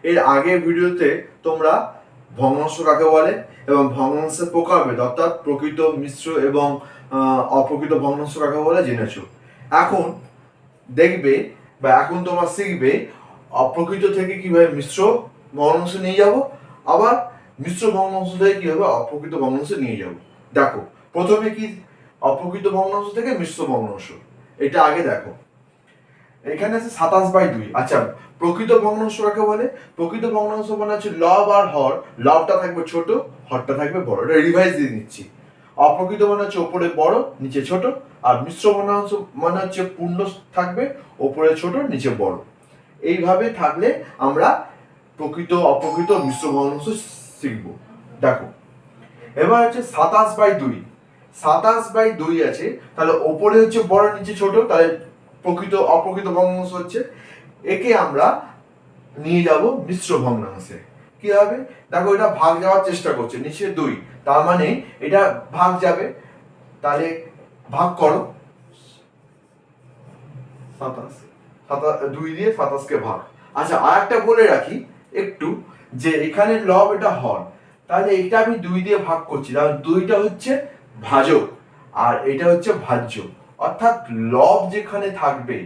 এর আগের ভিডিওতে তোমরা ভগ্নাংশ কাকে বলে এবং ভগ্নাংশের প্রকারভেদ অর্থাৎ প্রকৃত, মিশ্র এবং অপ্রকৃত ভগ্নাংশ কাকে বলে জেনেছো। এখন দেখবে বা এখন তোমরা শিখবে অপ্রকৃত থেকে কিভাবে মিশ্র ভগ্নাংশ নিয়ে যাব, আবার মিশ্র ভগ্নাংশ থেকে কিভাবে অপ্রকৃত ভগ্নাংশ নিয়ে যাব। দেখো প্রথমে কি অপ্রকৃত ভগ্নাংশ থেকে মিশ্র ভগ্নাংশ, এটা আগে দেখো। এখানে আছে 27/2। আচ্ছা, প্রকৃত ভগ্নাংশ কাকে বলে? প্রকৃত ভগ্নাংশ মানে হচ্ছে লব আর হর, লবটা থাকবে ছোট, হরটা থাকবে বড়। এটা রিভাইজ দিয়ে নিচ্ছি। অপ্রকৃত মানে হচ্ছে ওপরে বড় নিচে ছোট, আর মিশ্র ভগ্নাংশ মানে হচ্ছে পূর্ণ থাকবে, ওপরে ছোট নিচে বড়। এইভাবে থাকলে আমরা প্রকৃত, অপ্রকৃত, মিশ্র ভগ্নাংশ শিখব। দেখো এবার হচ্ছে 27/2। 27/2 আছে, তাহলে ওপরে হচ্ছে বড় নিচে ছোট, তাহলে প্রকৃত অপ্রকৃত ভগ্নাংশ হচ্ছে। একে আমরা নিয়ে যাব মিশ্র ভগ্নাংশে। কি হবে? দেখো এটা ভাগ যাওয়ার চেষ্টা করছে, নিচে 2, তার মানে এটা ভাগ যাবে। তাহলে ভাগ করো 2 দিয়ে 27 কে ভাগ। আচ্ছা আর একটা বলে রাখি একটু, যে এখানে লব এটা হর, তাহলে এটা আমি 2 দিয়ে ভাগ করছি, তাহলে 2টা হচ্ছে ভাজক আর এটা হচ্ছে ভাজ্য। অর্থাৎ লব যেখানে থাকবে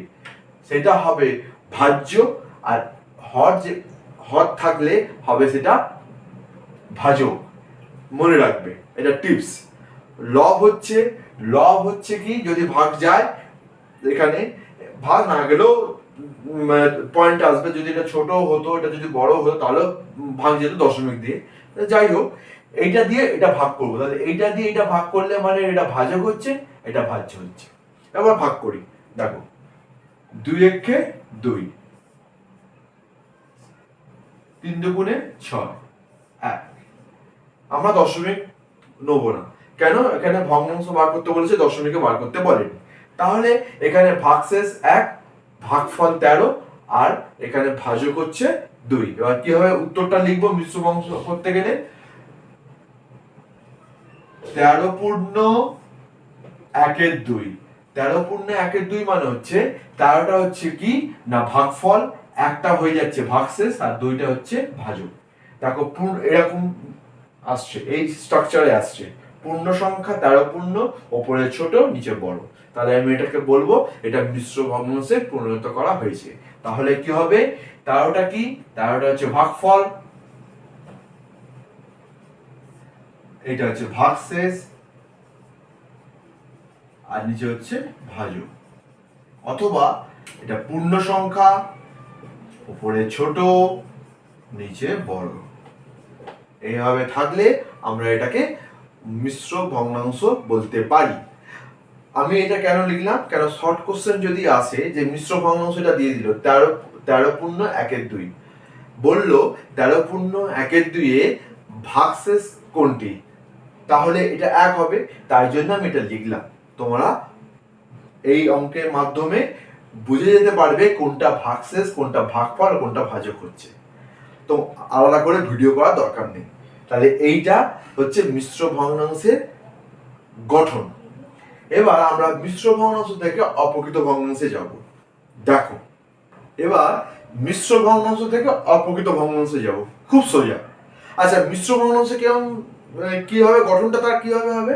সেটা হবে ভাজ্য, আর হর থাকলে হবে সেটা ভাজক। মনে রাখবে, এটা টিপস। লব হচ্ছে কি, যদি ভাগ যায়, এখানে ভাগ না গেলেও পয়েন্ট আসবে। যদি এটা ছোট হতো, এটা যদি বড় হতো তাহলে ভাগ যেত দশমিক দিয়ে। যাই হোক, এইটা দিয়ে এটা ভাগ করবো, তাহলে এইটা দিয়ে এটা ভাগ করলে মানে এটা ভাজক হচ্ছে, এটা ভাজ্য হচ্ছে। এবার ভাগ করি। দেখো 2 একে 2, 3 দুগুণে 6, 1। আমরা দশমিক নেবো না, কেন? এখানে ভগ্নাংশ বার করতে বলেছে, দশমিকে বার করতে বলেনি। তাহলে এখানে ভাগশেষ 1, ভাগফল 13, আর এখানে ভাজক হচ্ছে 2। এবার কিভাবে উত্তরটা লিখবো মিশ্র ভগ্নাংশ করতে গেলে? 13 পূর্ণ 1/2। 13 পূর্ণ 1/2 মানে হচ্ছে 13টা হচ্ছে কি না ভাগফল, একটা হয়ে যাচ্ছে ভাগশেষ, আর 2টা হচ্ছে ভাজক। দেখো এরকম আসছে, এই স্ট্রাকচারে আসছে। পূর্ণ সংখ্যা 13 পূর্ণ, ওপরে ছোট নিচে বড়। তাহলে আমি এটাকে বলবো এটা মিশ্র ভগ্নাংশে পরিণত করা হয়েছে। তাহলে কি হবে? 13টা কি? 13টা হচ্ছে ভাগফল, এটা হচ্ছে ভাগশেষ, আর নিচে হচ্ছে ভাজক। অথবা এটা পূর্ণ সংখ্যা, উপরে ছোট নিচে বড়। এইভাবে থাকলে আমরা এটাকে মিশ্র ভগ্নাংশ বলতে পারি। আমি এটা কেন লিখলাম, কেন শর্ট কোশ্চেন যদি আসে যে মিশ্র ভগ্নাংশটা দিয়ে দিল 13 পূর্ণ 1/2, বললো 13 পূর্ণ 1/2 এ ভাগশেষ কোনটি, তাহলে এটা 1 হবে। তাই জন্য আমি এটা লিখলাম। তোমরা এই অঙ্কের মাধ্যমে বুঝে যেতে পারবে কোনটা ভাগশেষ, কোনটা ভাগফল, কোনটা ভাজক হচ্ছে। তো আলাদা করে ভিডিও করার দরকার নেই। তাহলে এইটা হচ্ছে মিশ্র ভগ্নাংশের গঠন। এবার আমরা মিশ্র ভগ্নাংশ থেকে অপ্রকৃত ভগ্নাংশে যাব। দেখো এবার মিশ্র ভগ্নাংশ থেকে অপ্রকৃত ভগ্নাংশে যাব, খুব সোজা। আচ্ছা মিশ্র ভগ্নাংশে কিভাবে গঠনটা তার কিভাবে হবে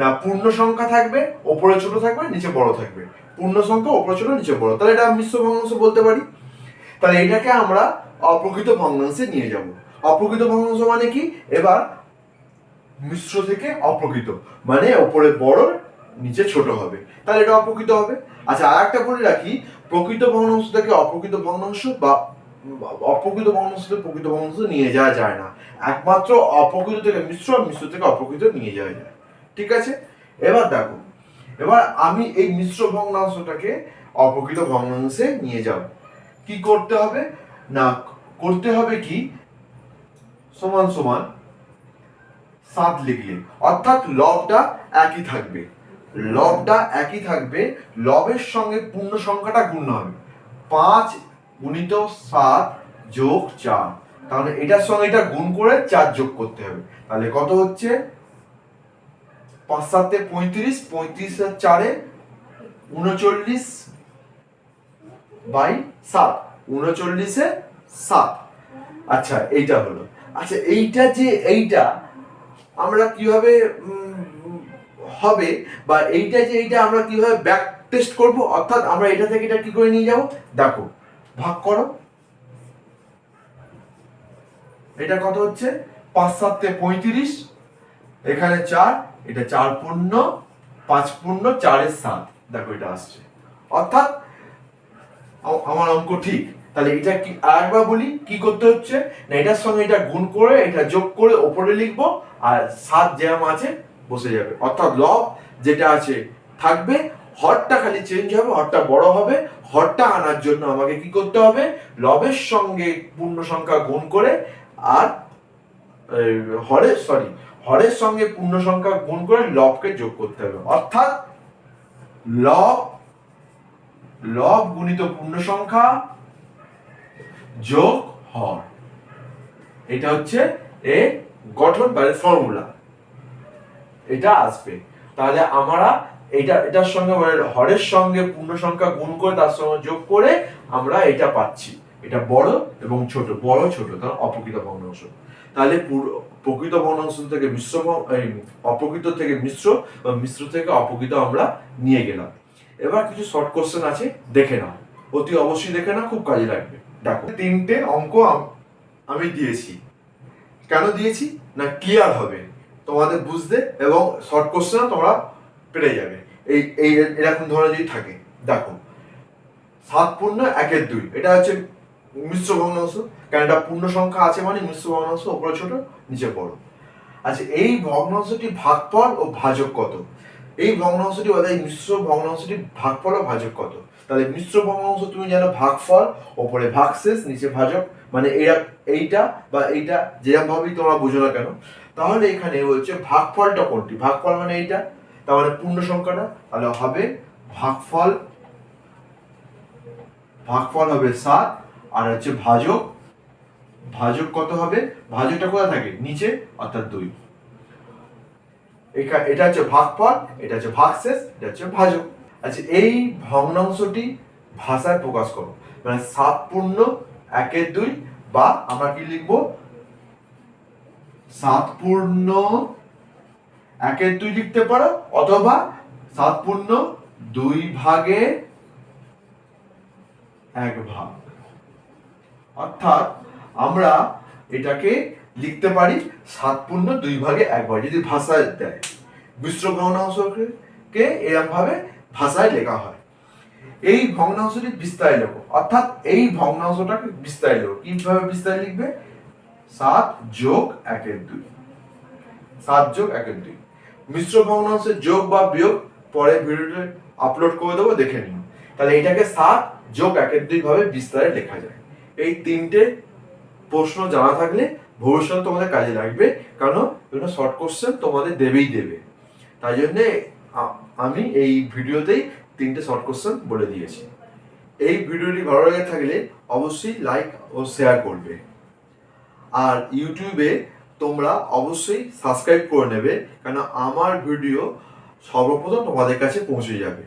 না, পূর্ণ সংখ্যা থাকবে, ওপরে ছোট থাকবে নিচে বড় থাকবে। পূর্ণ সংখ্যা ওপরে ছোট নিচে বড়, তাহলে এটা মিশ্র ভগ্নাংশ বলতে পারি। তাহলে এটাকে আমরা অপ্রকৃত ভগ্নাংশে নিয়ে যাব। অপ্রকৃত ভগ্নাংশ মানে কি? এবার মিশ্র থেকে অপ্রকৃত মানে ওপরে বড় নিচে ছোট হবে, তাহলে এটা অপ্রকৃত হবে। আচ্ছা আর একটা বলে রাখি, প্রকৃত ভগ্নাংশ থেকে অপ্রকৃত ভগ্নাংশ বা অপ্রকৃত ভগ্নাংশ থেকে প্রকৃত ভগ্নাংশ নিয়ে যাওয়া যায় না, একমাত্র অপ্রকৃত থেকে মিশ্র, মিশ্র থেকে অপ্রকৃত নিয়ে যাওয়া যায়। ঠিক আছে? এবার দেখো, এবার আমি এই মিশ্র ভগ্নাংশটাকে অপ্রকৃত ভগ্নাংশে নিয়ে যাব। কি করতে হবে না, করতে হবে কি সমান সমান 7 লিখলে, অর্থাৎ লবটা একই থাকবে, লবটা একই থাকবে, লবের সঙ্গে পূর্ণ সংখ্যাটা গুণ হবে। 5 গুণিত 7 যোগ 4, তাহলে এটার সঙ্গে এটা গুণ করে 4 যোগ করতে হবে। তাহলে কত হচ্ছে? 5 7 35, 35 আর 4 39/7, 39 এ 7। আচ্ছা এইটা হলো। আচ্ছা এইটা আমরা কিভাবে হবে, বা এইটা আমরা কিভাবে ব্যাক টেস্ট করব, অর্থাৎ আমরা এটা থেকে এটা কি করে নিয়ে যাব। দেখো, ভাগ করো, এটা কত হচ্ছে 5 7 35, এখানে 4, এটা 4 পূর্ণ 5 পূর্ণ 4 এর 7, দেখো এটা আসছে। অর্থাৎ আমার অঙ্ক ঠিক। তাহলে এটা কি আরেকবার বলি কি করতে হচ্ছে, না এটার সঙ্গে এটা গুণ করে এটা যোগ করে উপরে লিখবো, আর 7 যেরকম আছে বসে যাবে। অর্থাৎ লব যেটা আছে থাকবে, হরটা খালি চেঞ্জ হবে, হরটা বড় হবে। হরটা আনার জন্য আমাকে কি করতে হবে, লবের সঙ্গে পূর্ণ সংখ্যা গুণ করে, আর হরের সঙ্গে পূর্ণ সংখ্যা গুণ করে লবকে যোগ করতে হবে। অর্থাৎ লব লব গুণিত পূর্ণ সংখ্যা যোগ হর, এটা হচ্ছে এ গঠন বা ফর্মুলা, এটা আসবে। তাহলে আমরা এটার সঙ্গে হরের সঙ্গে পূর্ণ সংখ্যা গুণ করে তার সঙ্গে যোগ করে আমরা এটা পাচ্ছি। এটা বড় এবং ছোট, বড় ছোট, তার অপ্রকৃত ভগ্নাংশ। তাহলে প্রকৃত ভগ্নাংশ থেকে মিশ্র, অপ্রকৃত থেকে মিশ্র, বা মিশ্র থেকে অপ্রকৃত আমরা নিয়ে গেলাম। এবার কিছু শর্ট কোশ্চেন আছে, দেখে নাও, অতি অবশ্যই দেখে নাও, খুব কাজে লাগবে। দেখো, 3টে অঙ্ক আমি দিয়েছি। কেন দিয়েছি, না ক্লিয়ার হবে তোমাদের বুঝতে, এবং শর্ট কোশ্চেন তোমরা পেরে যাবে। এই এই এরকম ধরনের যদি থাকে, দেখো 7 পূর্ণ 1 2, এটা হচ্ছে মিশ্র ভগ্নাংশ, কারণ এটা পূর্ণ সংখ্যা আছে মানে মিশ্র ভগ্নাংশ, উপরে ছোট নিচে বড়। আচ্ছা, এই ভগ্নাংশটি ভাগফল ও ভাজক কত? এই ভগ্নাংশটি অর্থাৎ মিশ্র ভগ্নাংশটি ভাগফল ও ভাজক কত? তাহলে মিশ্র ভগ্নাংশ তুমি জানো ভাগফল, ওপরে ভাগশেষ, নিচে ভাজক, মানে এইটা বা এইটা যেরকম ভাবেই তোমরা বুঝো না কেন। তাহলে এখানে বলছে ভাগফলটা কোনটি, ভাগফল মানে এইটা, তার মানে পূর্ণ সংখ্যাটা, তাহলে হবে ভাগফল হবে 7, আর হচ্ছে ভাজক, ভাজক কত হবে, ভাজকটা কোথায় থাকে, নিচে, অর্থাৎ 2। এটা হচ্ছে ভাগফল, এটা হচ্ছে ভাগশেষ, এটা হচ্ছে ভাজক। আচ্ছা, এই ভগ্নাংশটি ভাষায় প্রকাশ করো, মানে 7 পূর্ণ 1 2, বা আমরা কি লিখবো, 7 পূর্ণ 1 2 লিখতে পারো, অথবা 7 পূর্ণ 2 ভাগে 1 ভাগ। অর্থাৎ আমরা এটাকে লিখতে পারি 7 পূর্ণ 2 ভাগে 1 ভাগ, যদি ভাষায় দেয়। মিশ্র ভগ্নাংশকে এরকম ভাবে ভাষায় লেখা হয়। এই ভগ্নাংশটি বিস্তারে লেখো, অর্থাৎ এই ভগ্নাংশটাকে বিস্তারে লেখো। কিভাবে বিস্তারে লিখবে, 7 যোগ 1 2, 7 যোগ 1 2। মিশ্র ভগ্নাংশের যোগ বা বিয়োগ পরে ভিডিওতে আপলোড করে দেবো, দেখে নিন। তাহলে এটাকে 7 যোগ 1 2 ভাবে বিস্তারে লেখা যায়। এই 3টে প্রশ্ন জানা থাকলে ভবিষ্যতে তোমাদের কাজে লাগবে, কারণ এগুলো শর্ট কোশ্চেন তোমাদের দেবে। তাই জন্যে আমি এই ভিডিওতেই 3টে শর্ট কোশ্চেন বলে দিয়েছি। এই ভিডিওটি ভালো লেগে থাকলে অবশ্যই লাইক ও শেয়ার করবে, আর ইউটিউবে তোমরা অবশ্যই সাবস্ক্রাইব করে নেবে, কারণ আমার ভিডিও সর্বপ্রথম তোমাদের কাছে পৌঁছে যাবে।